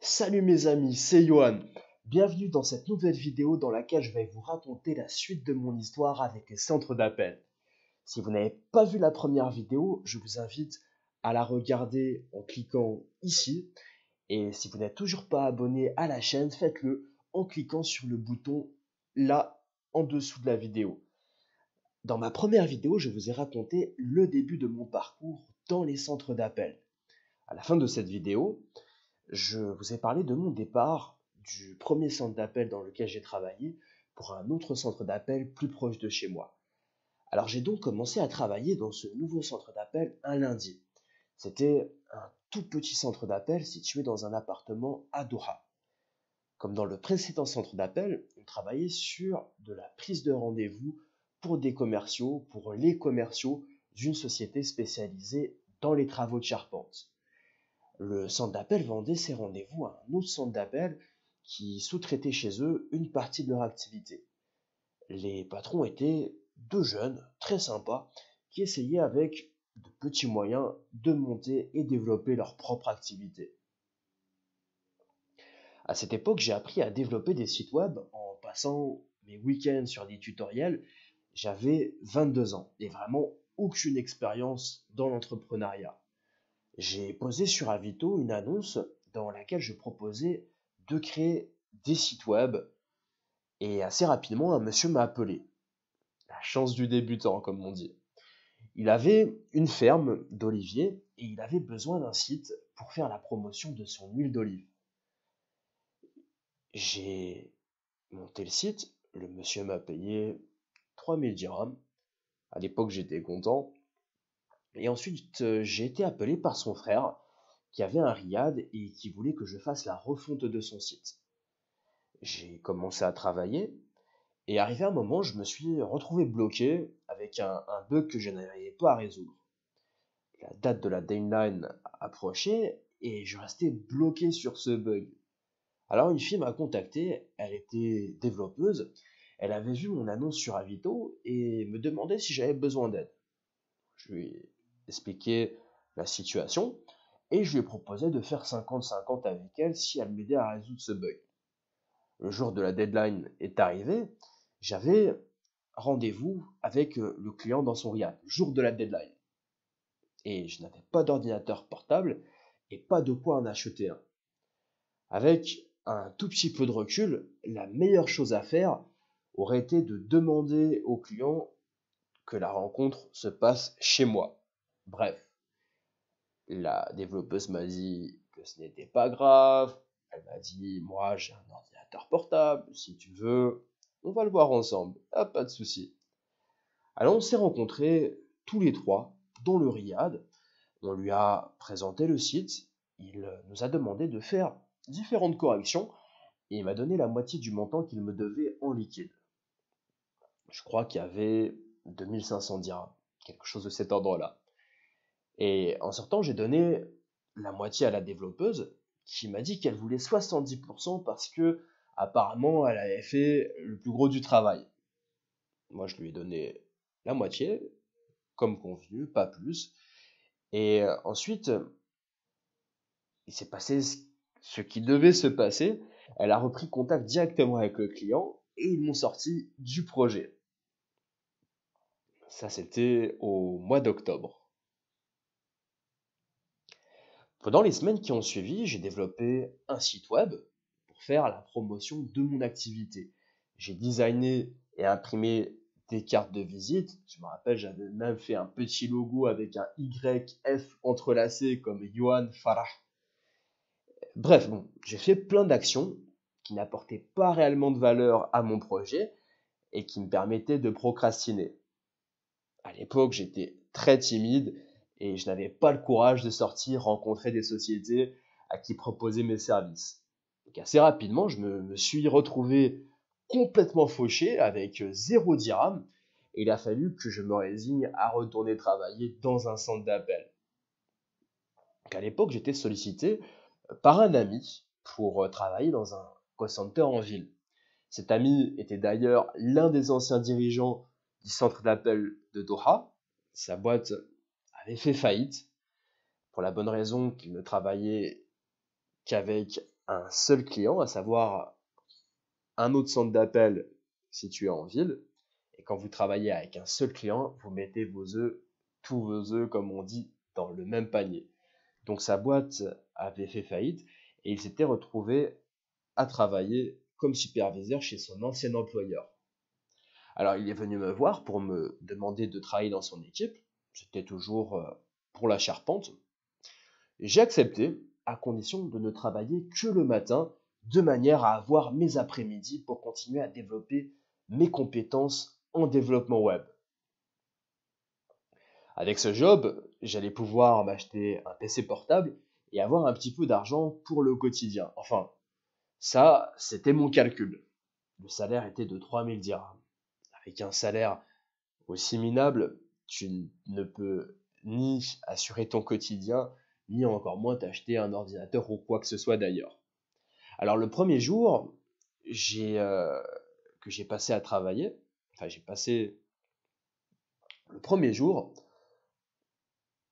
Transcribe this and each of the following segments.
Salut mes amis, c'est Johan. Bienvenue dans cette nouvelle vidéo dans laquelle je vais vous raconter la suite de mon histoire avec les centres d'appel. Si vous n'avez pas vu la première vidéo, je vous invite à la regarder en cliquant ici. Et si vous n'êtes toujours pas abonné à la chaîne, faites-le en cliquant sur le bouton là en dessous de la vidéo. Dans ma première vidéo, je vous ai raconté le début de mon parcours dans les centres d'appel. À la fin de cette vidéo, je vous ai parlé de mon départ du premier centre d'appel dans lequel j'ai travaillé pour un autre centre d'appel plus proche de chez moi. Alors j'ai donc commencé à travailler dans ce nouveau centre d'appel un lundi. C'était un tout petit centre d'appel situé dans un appartement à Doha. Comme dans le précédent centre d'appel, on travaillait sur de la prise de rendez-vous pour des commerciaux, pour les commerciaux d'une société spécialisée dans les travaux de charpente. Le centre d'appel vendait ses rendez-vous à un autre centre d'appel qui sous-traitait chez eux une partie de leur activité. Les patrons étaient deux jeunes très sympas qui essayaient avec de petits moyens de monter et développer leur propre activité. À cette époque, j'ai appris à développer des sites web en passant mes week-ends sur des tutoriels. J'avais 22 ans et vraiment aucune expérience dans l'entrepreneuriat. J'ai posé sur Avito une annonce dans laquelle je proposais de créer des sites web et assez rapidement un monsieur m'a appelé. La chance du débutant, comme on dit. Il avait une ferme d'oliviers et il avait besoin d'un site pour faire la promotion de son huile d'olive. J'ai monté le site, le monsieur m'a payé 3000 dirhams. À l'époque, j'étais content. Et ensuite, j'ai été appelé par son frère qui avait un riad et qui voulait que je fasse la refonte de son site. J'ai commencé à travailler et arrivé un moment, je me suis retrouvé bloqué avec un bug que je n'arrivais pas à résoudre. La date de la deadline approchait et je restais bloqué sur ce bug. Alors une fille m'a contacté, elle était développeuse, elle avait vu mon annonce sur Avito et me demandait si j'avais besoin d'aide. Je lui ai expliqué la situation et je lui ai proposé de faire 50-50 avec elle si elle m'aidait à résoudre ce bug. Le jour de la deadline est arrivé, j'avais rendez-vous avec le client dans son riad, le jour de la deadline. Et je n'avais pas d'ordinateur portable et pas de quoi en acheter un. Avec un tout petit peu de recul, la meilleure chose à faire aurait été de demander au client que la rencontre se passe chez moi. Bref, la développeuse m'a dit que ce n'était pas grave. Elle m'a dit, moi j'ai un ordinateur portable, si tu veux, on va le voir ensemble, ah, pas de souci. Alors on s'est rencontrés tous les trois dans le riad, on lui a présenté le site, il nous a demandé de faire différentes corrections et il m'a donné la moitié du montant qu'il me devait en liquide. Je crois qu'il y avait 2500 dirhams, quelque chose de cet ordre-là. Et en sortant, j'ai donné la moitié à la développeuse qui m'a dit qu'elle voulait 70% parce que apparemment elle avait fait le plus gros du travail. Moi, je lui ai donné la moitié, comme convenu, pas plus. Et ensuite, il s'est passé ce qui devait se passer. Elle a repris contact directement avec le client et ils m'ont sorti du projet. Ça, c'était au mois d'octobre. Pendant les semaines qui ont suivi, j'ai développé un site web pour faire la promotion de mon activité. J'ai designé et imprimé des cartes de visite. Je me rappelle, j'avais même fait un petit logo avec un YF entrelacé comme Johan Farah. Bref, bon, j'ai fait plein d'actions qui n'apportaient pas réellement de valeur à mon projet et qui me permettaient de procrastiner. À l'époque, j'étais très timide et je n'avais pas le courage de sortir rencontrer des sociétés à qui proposer mes services. Donc assez rapidement, je me suis retrouvé complètement fauché avec 0 dirham et il a fallu que je me résigne à retourner travailler dans un centre d'appel. Donc à l'époque, j'étais sollicité par un ami pour travailler dans un call center en ville. Cet ami était d'ailleurs l'un des anciens dirigeants du centre d'appel de Doha. Sa boîte avait fait faillite pour la bonne raison qu'il ne travaillait qu'avec un seul client, à savoir un autre centre d'appel situé en ville. Et quand vous travaillez avec un seul client, vous mettez tous vos œufs, comme on dit, dans le même panier. Donc sa boîte avait fait faillite et il s'était retrouvé à travailler comme superviseur chez son ancien employeur. Alors il est venu me voir pour me demander de travailler dans son équipe. C'était toujours pour la charpente. J'ai accepté à condition de ne travailler que le matin, de manière à avoir mes après-midi pour continuer à développer mes compétences en développement web. Avec ce job, j'allais pouvoir m'acheter un PC portable et avoir un petit peu d'argent pour le quotidien. Enfin, ça, c'était mon calcul. Le salaire était de 3000 dirhams. Avec un salaire aussi minable, tu ne peux ni assurer ton quotidien, ni encore moins t'acheter un ordinateur ou quoi que ce soit d'ailleurs. Alors le premier jour que j'ai passé à travailler, le premier jour,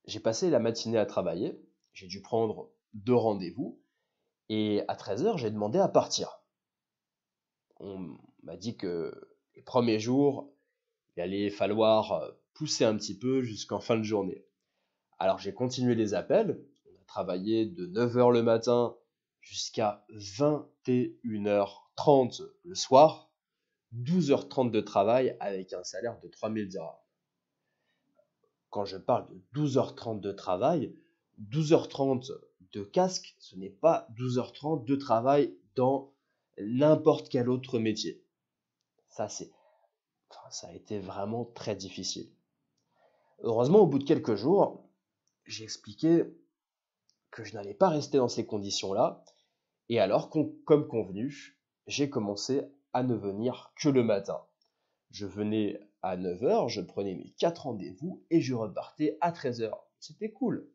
j'ai passé la matinée à travailler, j'ai dû prendre 2 rendez-vous, et à 13h, j'ai demandé à partir. On m'a dit que les premiers jours, il allait falloir pousser un petit peu jusqu'en fin de journée. Alors j'ai continué les appels, on a travaillé de 9h le matin jusqu'à 21h30 le soir, 12h30 de travail avec un salaire de 3000 dirhams. Quand je parle de 12h30 de travail, 12h30 de casque, ce n'est pas 12h30 de travail dans n'importe quel autre métier. Ça a été vraiment très difficile. Heureusement, au bout de quelques jours, j'ai expliqué que je n'allais pas rester dans ces conditions-là. Et alors, comme convenu, j'ai commencé à ne venir que le matin. Je venais à 9h, je prenais mes 4 rendez-vous et je repartais à 13h. C'était cool.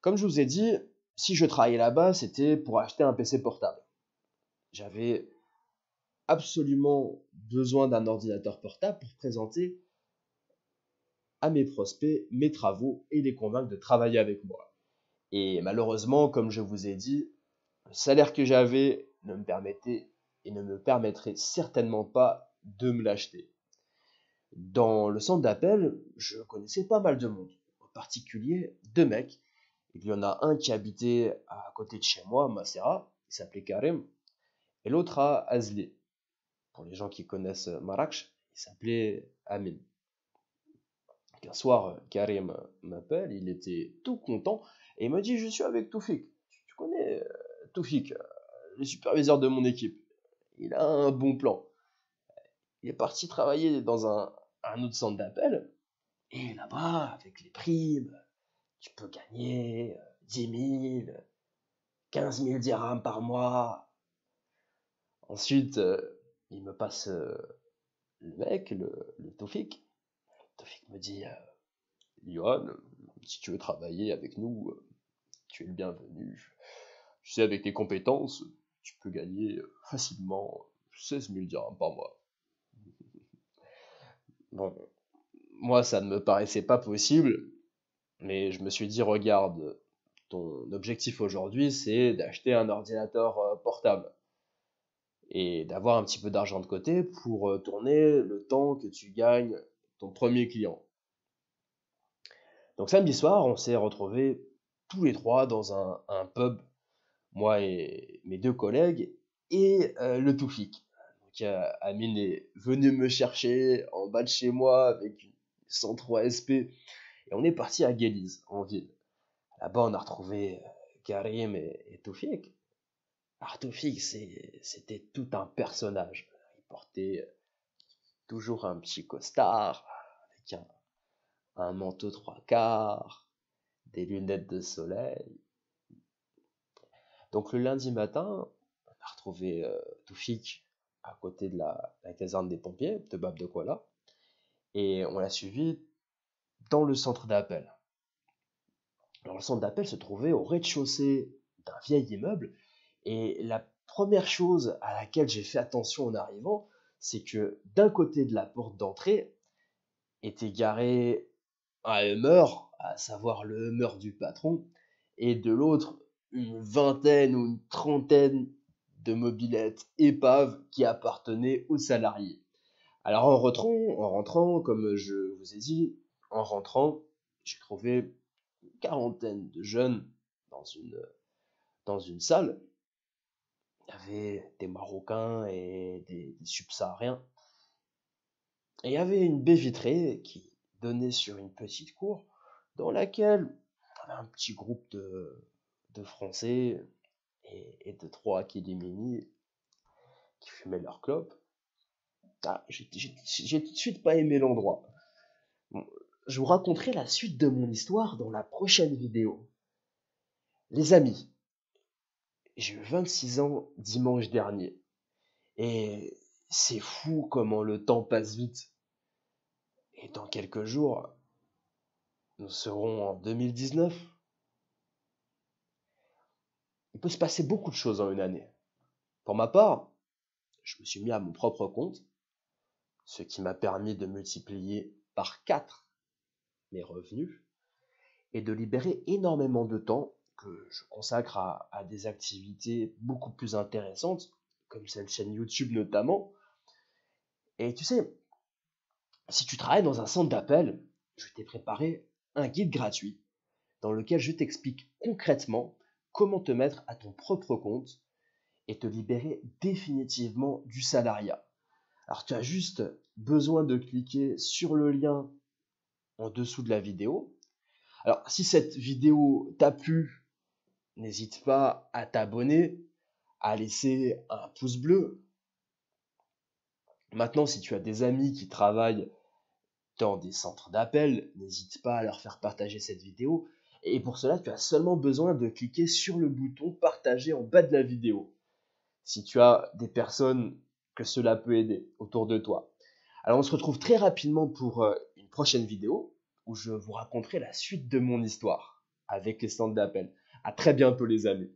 Comme je vous ai dit, si je travaillais là-bas, c'était pour acheter un PC portable. J'avais absolument besoin d'un ordinateur portable pour présenter à mes prospects mes travaux et les convaincre de travailler avec moi. Et malheureusement, comme je vous ai dit, le salaire que j'avais ne me permettait et ne me permettrait certainement pas de me l'acheter. Dans le centre d'appel, je connaissais pas mal de monde, en particulier 2 mecs. Il y en a un qui habitait à côté de chez moi, à Masera, il s'appelait Karim, et l'autre à Azli. Pour les gens qui connaissent Marrakech, il s'appelait Amin. Un soir, Karim m'appelle, il était tout content, et il me dit: je suis avec Toufik. Tu connais Toufik, le superviseur de mon équipe. Il a un bon plan. Il est parti travailler dans un autre centre d'appel, et là-bas, avec les primes, tu peux gagner 10 000, 15 000 dirhams par mois. Ensuite, il me passe le mec, le Toufik. Toufik me dit: Johan, si tu veux travailler avec nous, tu es le bienvenu. Tu sais, avec tes compétences, tu peux gagner facilement 16 000 dirhams par mois. Bon, moi, ça ne me paraissait pas possible, mais je me suis dit: regarde, ton objectif aujourd'hui, c'est d'acheter un ordinateur portable et d'avoir un petit peu d'argent de côté pour tourner le temps que tu gagnes ton premier client. Donc samedi soir, on s'est retrouvés tous les trois dans un pub, moi et mes 2 collègues, et le Toufik. Donc Amine est venu me chercher en bas de chez moi avec une 103 SP, et on est parti à Guéliz, en ville. Là-bas, on a retrouvé Karim et Toufik. Alors Toufik, c'était tout un personnage. Il portait toujours un petit costard, avec un manteau 3/4, des lunettes de soleil. Donc le lundi matin, on a retrouvé Toufik à côté de la caserne des pompiers de Bab de Kuala, et on l'a suivi dans le centre d'appel. Alors le centre d'appel se trouvait au rez-de-chaussée d'un vieil immeuble, et la première chose à laquelle j'ai fait attention en arrivant, c'est que d'un côté de la porte d'entrée était garé un Hummer, à savoir le Hummer du patron, et de l'autre, une vingtaine ou une trentaine de mobylettes épaves qui appartenaient aux salariés. Alors en rentrant, comme je vous ai dit, en rentrant, j'ai trouvé une quarantaine de jeunes dans une salle. Il y avait des Marocains et des Subsahariens. Et il y avait une baie vitrée qui donnait sur une petite cour dans laquelle il y avait un petit groupe de Français et de trois Kélémini qui fumaient leur clope. Ah, j'ai tout de suite pas aimé l'endroit. Bon, je vous raconterai la suite de mon histoire dans la prochaine vidéo. Les amis, j'ai eu 26 ans dimanche dernier. Et c'est fou comment le temps passe vite. Et dans quelques jours, nous serons en 2019. Il peut se passer beaucoup de choses en une année. Pour ma part, je me suis mis à mon propre compte, ce qui m'a permis de multiplier par 4 mes revenus et de libérer énormément de temps que je consacre à des activités beaucoup plus intéressantes, comme cette chaîne YouTube notamment. Et tu sais, si tu travailles dans un centre d'appel, je t'ai préparé un guide gratuit dans lequel je t'explique concrètement comment te mettre à ton propre compte et te libérer définitivement du salariat. Alors tu as juste besoin de cliquer sur le lien en dessous de la vidéo. Alors si cette vidéo t'a plu, n'hésite pas à t'abonner, à laisser un pouce bleu. Maintenant, si tu as des amis qui travaillent dans des centres d'appel, n'hésite pas à leur faire partager cette vidéo. Et pour cela, tu as seulement besoin de cliquer sur le bouton partager en bas de la vidéo, si tu as des personnes que cela peut aider autour de toi. Alors on se retrouve très rapidement pour une prochaine vidéo où je vous raconterai la suite de mon histoire avec les centres d'appel. À très bientôt les amis.